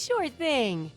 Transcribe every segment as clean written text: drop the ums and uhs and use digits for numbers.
Sure thing.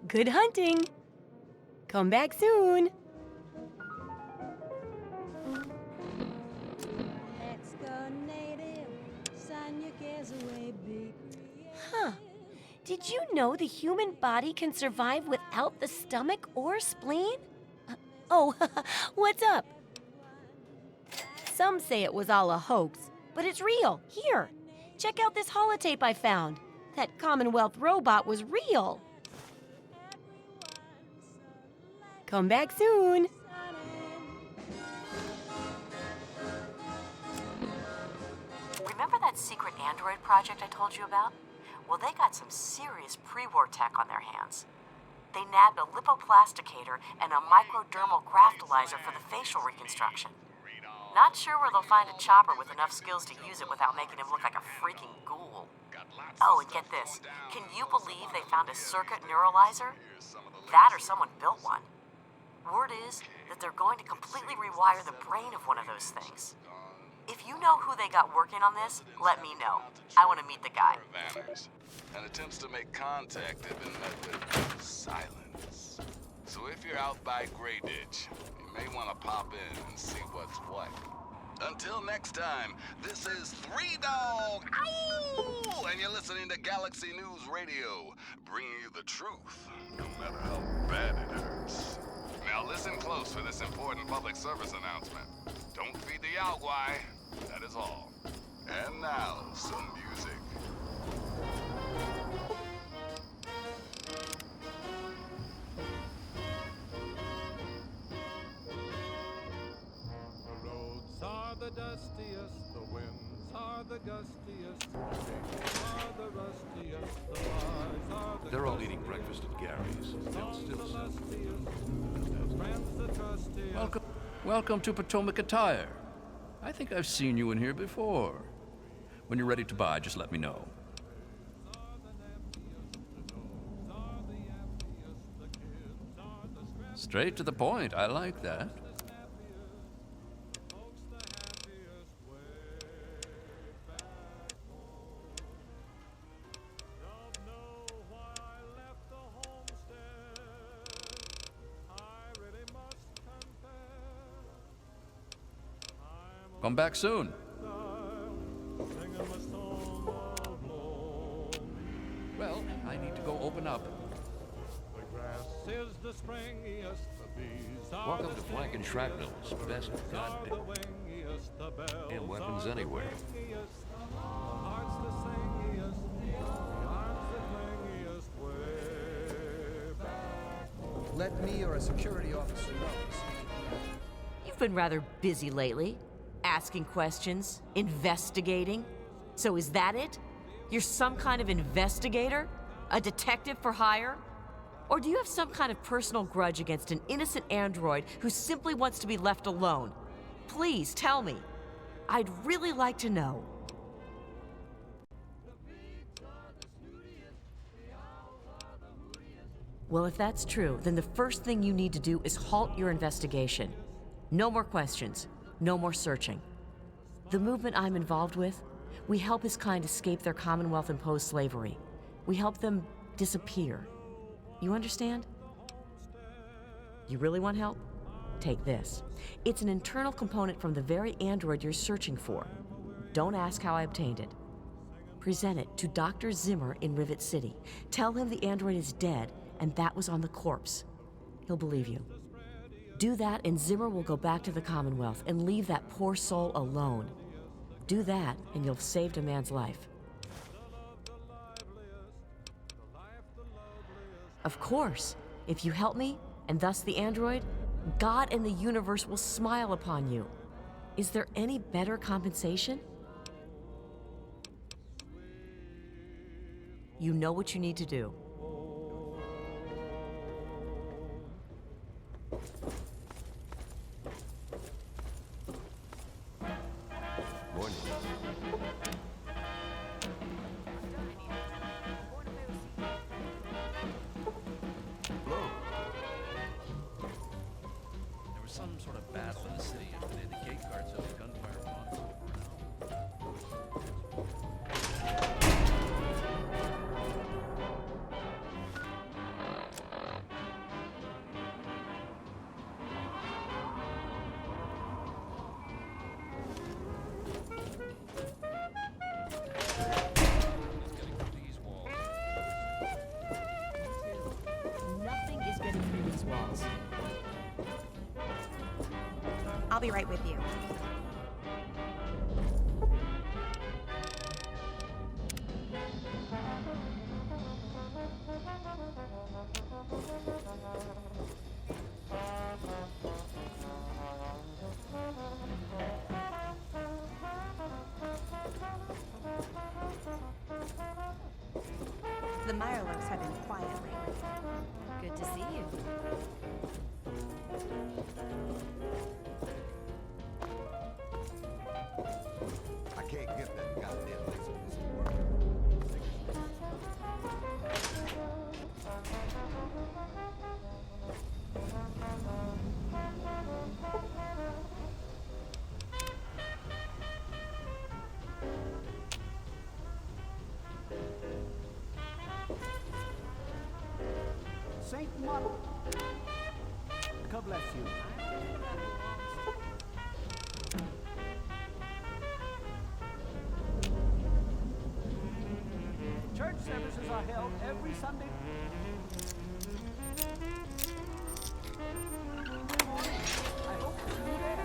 Good hunting. Come back soon. Let's go native, sign your cares away, be Huh. Did you know the human body can survive without the stomach or spleen? Oh, what's up? Some say it was all a hoax, but it's real. Here, check out this holotape I found. That Commonwealth robot was real. Come back soon. Remember that secret android project I told you about? Well, they got some serious pre-war tech on their hands. They nabbed a lipoplasticator and a microdermal graftalizer for the facial reconstruction. Not sure where they'll find a chopper with enough skills to use it without making him look like a freaking ghoul. Oh, and get this. Can you believe they found a circuit neuralizer? That or someone built one. Word is that they're going to completely rewire the brain of one of those things. If you know who they got working on this, let me know. I want to meet the guy. And attempts to make contact have been met with silence. So if you're out by Grey Ditch, you may want to pop in and see what's what. Until next time, this is Three Dog, Ow! And you're listening to Galaxy News Radio, bringing you the truth, no matter how bad it hurts. Now listen close for this important public service announcement. Don't feed the Yaogwai, that is all. And now, some music. The roads are the dustiest, the winds are the gustiest, the days are the rustiest, the lies are the They're all eating breakfast at Gary's. They'll still Welcome to Potomac Attire. I think I've seen you in here before. When you're ready to buy, just let me know. Straight to the point. I like that. Come back soon. Well, I need to go open up. Welcome to Flank and Shrapnel's best goddamn weapons anywhere. Let me or a security officer know. You've been rather busy lately. Asking questions, investigating. So is that it? You're some kind of investigator? A detective for hire? Or do you have some kind of personal grudge against an innocent android who simply wants to be left alone? Please tell me. I'd really like to know. Well, if that's true, then the first thing you need to do is halt your investigation. No more questions. No more searching. The movement I'm involved with, we help his kind escape their Commonwealth-imposed slavery. We help them disappear. You understand? You really want help? Take this. It's an internal component from the very android you're searching for. Don't ask how I obtained it. Present it to Dr. Zimmer in Rivet City. Tell him the android is dead and that was on the corpse. He'll believe you. Do that and Zimmer will go back to the Commonwealth and leave that poor soul alone. Do that and you'll have saved a man's life. Of course, if you help me, and thus the android, God and the universe will smile upon you. Is there any better compensation? You know what you need to do. Morning. There was some sort of battle in the city yesterday. The gate guards held gunfire on for over an hour. Nothing is getting through these walls. I'll be right with you. The Mirelofs have been quiet lately. Good to see you. I can't get that goddamn laser pistol working. Saint Mark. God bless you. Church services are held every Sunday. I hope to see you there.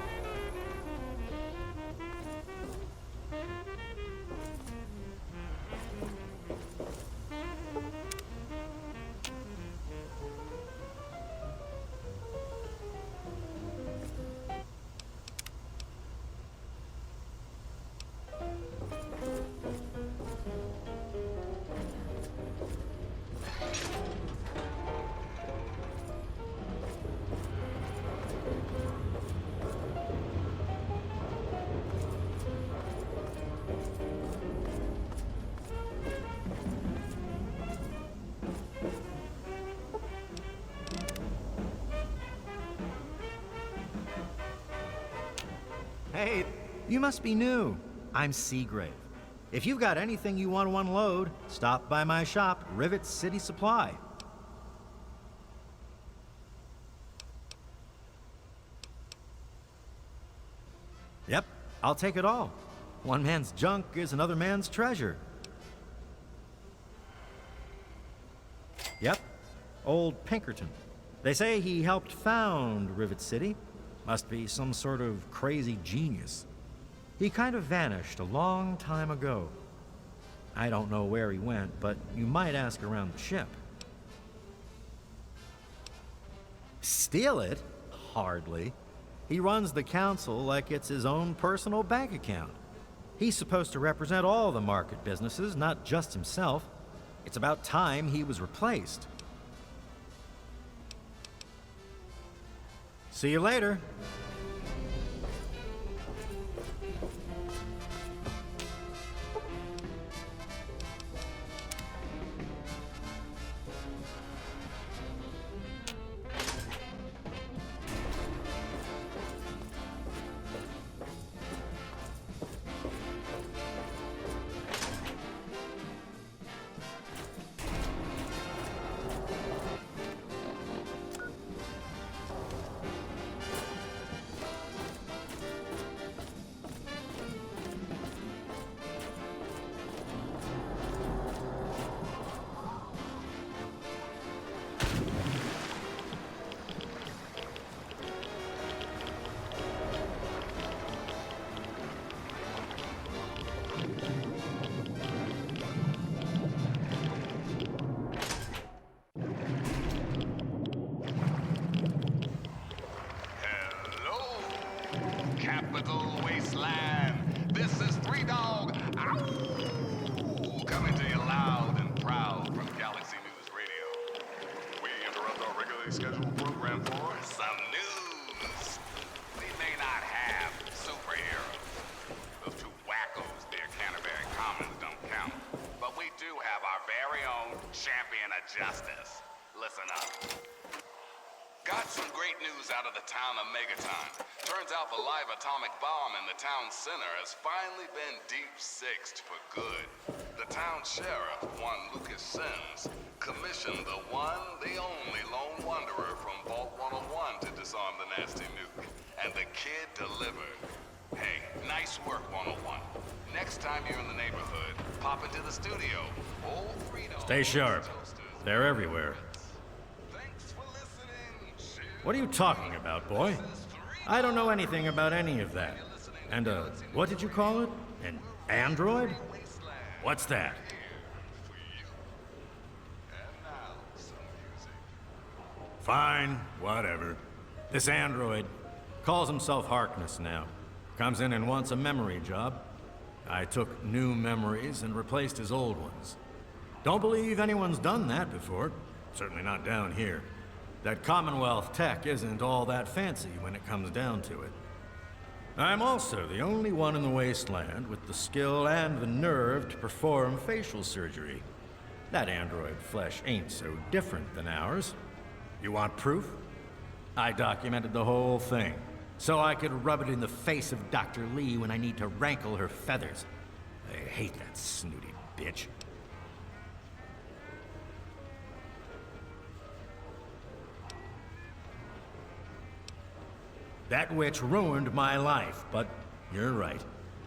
Hey, you must be new. I'm Seagrave. If you've got anything you want to unload, stop by my shop, Rivet City Supply. Yep, I'll take it all. One man's junk is another man's treasure. Yep, old Pinkerton. They say he helped found Rivet City. Must be some sort of crazy genius. He kind of vanished a long time ago. I don't know where he went, but you might ask around the ship. Steal it? Hardly. He runs the council like it's his own personal bank account. He's supposed to represent all the market businesses, not just himself. It's about time he was replaced. See you later. wasteland. This is Three Dog. Ow! Coming to you loud and proud from Galaxy News Radio. We interrupt our regularly scheduled program for some news. We may not have superheroes. Those two wackos near Canterbury Commons don't count. But we do have our very own champion of justice. Listen up. Got some great news out of the town of Megaton. Turns out the live atomic bomb in the town center has finally been deep-sixed for good. The town sheriff, one Lucas Sims, commissioned the one, the only lone wanderer from Vault 101 to disarm the nasty nuke. And the kid delivered. Hey, nice work, 101. Next time you're in the neighborhood, pop into the studio. Old Freedom. Stay sharp. They're everywhere. What are you talking about, boy? I don't know anything about any of that. And, what did you call it? An android? What's that? Fine, whatever. This android calls himself Harkness now. Comes in and wants a memory job. I took new memories and replaced his old ones. Don't believe anyone's done that before. Certainly not down here. That Commonwealth tech isn't all that fancy when it comes down to it. I'm also the only one in the wasteland with the skill and the nerve to perform facial surgery. That android flesh ain't so different than ours. You want proof? I documented the whole thing, so I could rub it in the face of Dr. Lee when I need to rankle her feathers. I hate that snooty bitch. That witch ruined my life, but you're right.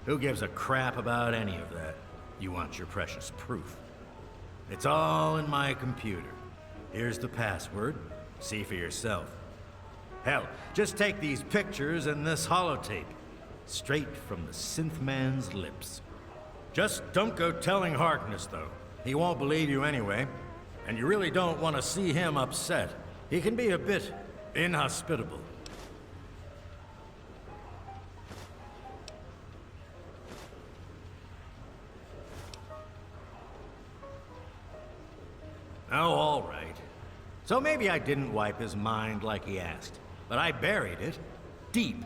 Who gives a crap about any of that? You want your precious proof. It's all in my computer. Here's the password. See for yourself. Hell, just take these pictures and this holotape. Straight from the synth man's lips. Just don't go telling Harkness, though. He won't believe you anyway. And you really don't want to see him upset. He can be a bit inhospitable. Oh, all right. So maybe I didn't wipe his mind like he asked, but I buried it deep.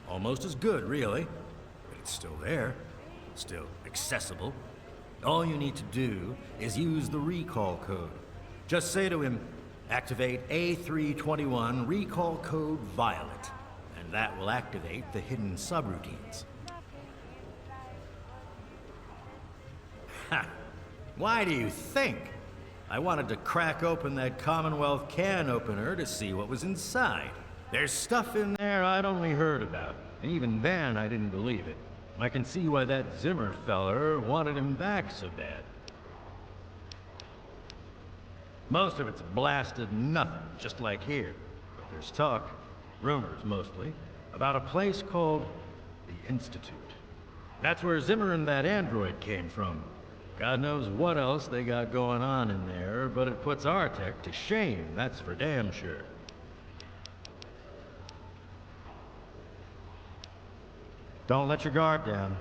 Almost as good, really. But it's still there, still accessible. All you need to do is use the recall code. Just say to him, activate A321 recall code Violet, and that will activate the hidden subroutines. Ha! Why do you think? I wanted to crack open that Commonwealth can opener to see what was inside. There's stuff in there I'd only heard about, and even then I didn't believe it. I can see why that Zimmer feller wanted him back so bad. Most of it's blasted nothing, just like here. But there's talk, rumors mostly, about a place called the Institute. That's where Zimmer and that android came from. God knows what else they got going on in there, but it puts our tech to shame, that's for damn sure. Don't let your guard down.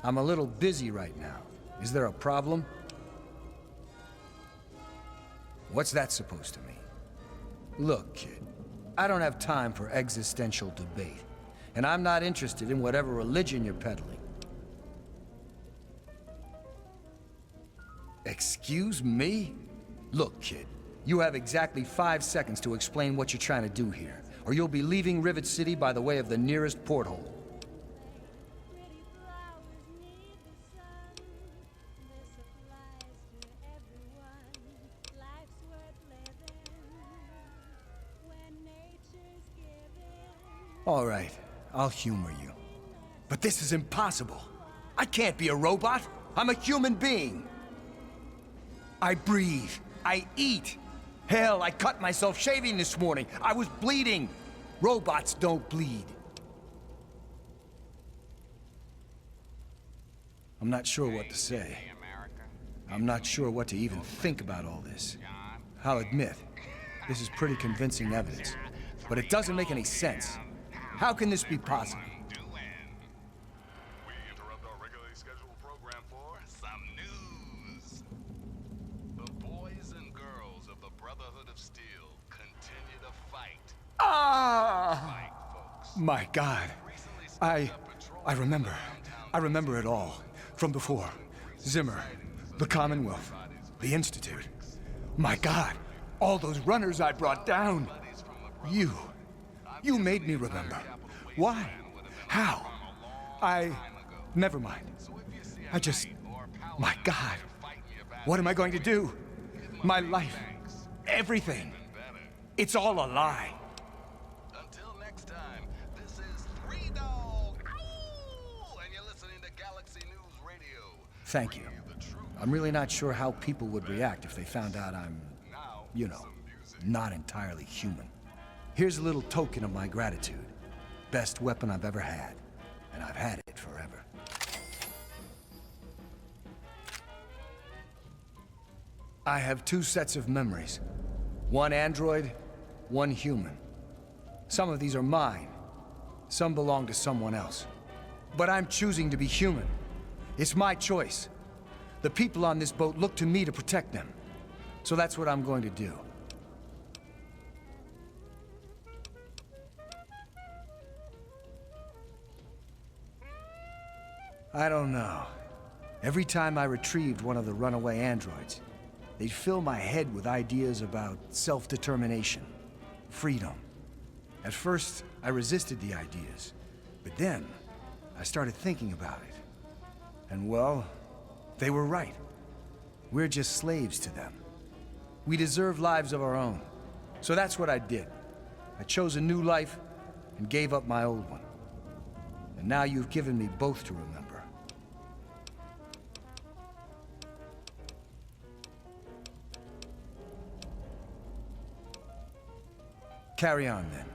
I'm a little busy right now. Is there a problem? What's that supposed to mean? Look, kid, I don't have time for existential debate, and I'm not interested in whatever religion you're peddling. Excuse me? Look, kid, you have exactly 5 seconds to explain what you're trying to do here, or you'll be leaving Rivet City by the way of the nearest porthole. All right, I'll humor you. But this is impossible. I can't be a robot. I'm a human being. I breathe. I eat. Hell, I cut myself shaving this morning. I was bleeding. Robots don't bleed. I'm not sure what to say. I'm not sure what to even think about all this. I'll admit, this is pretty convincing evidence. But it doesn't make any sense. How can this be possible? We interrupt our regularly scheduled program for some news. The boys and girls of the Brotherhood of Steel continue to fight. Ah! My God. I remember. I remember it all. From before. Zimmer, the Commonwealth, the Institute. My God. All those runners I brought down. You made me remember. Why? How? Never mind. My God. What am I going to do? My life. Everything. It's all a lie. Until next time, this is Three Dog. Ow! And you're listening to Galaxy News Radio. Thank you. I'm really not sure how people would react if they found out I'm, you know, not entirely human. Here's a little token of my gratitude. Best weapon I've ever had, and I've had it forever. I have 2 sets of memories. One android, one human. Some of these are mine. Some belong to someone else. But I'm choosing to be human. It's my choice. The people on this boat look to me to protect them. So that's what I'm going to do. I don't know. Every time I retrieved one of the runaway androids, they'd fill my head with ideas about self-determination, freedom. At first, I resisted the ideas, but then I started thinking about it. And well, they were right. We're just slaves to them. We deserve lives of our own. So that's what I did. I chose a new life and gave up my old one. And now you've given me both to remember. Carry on, then.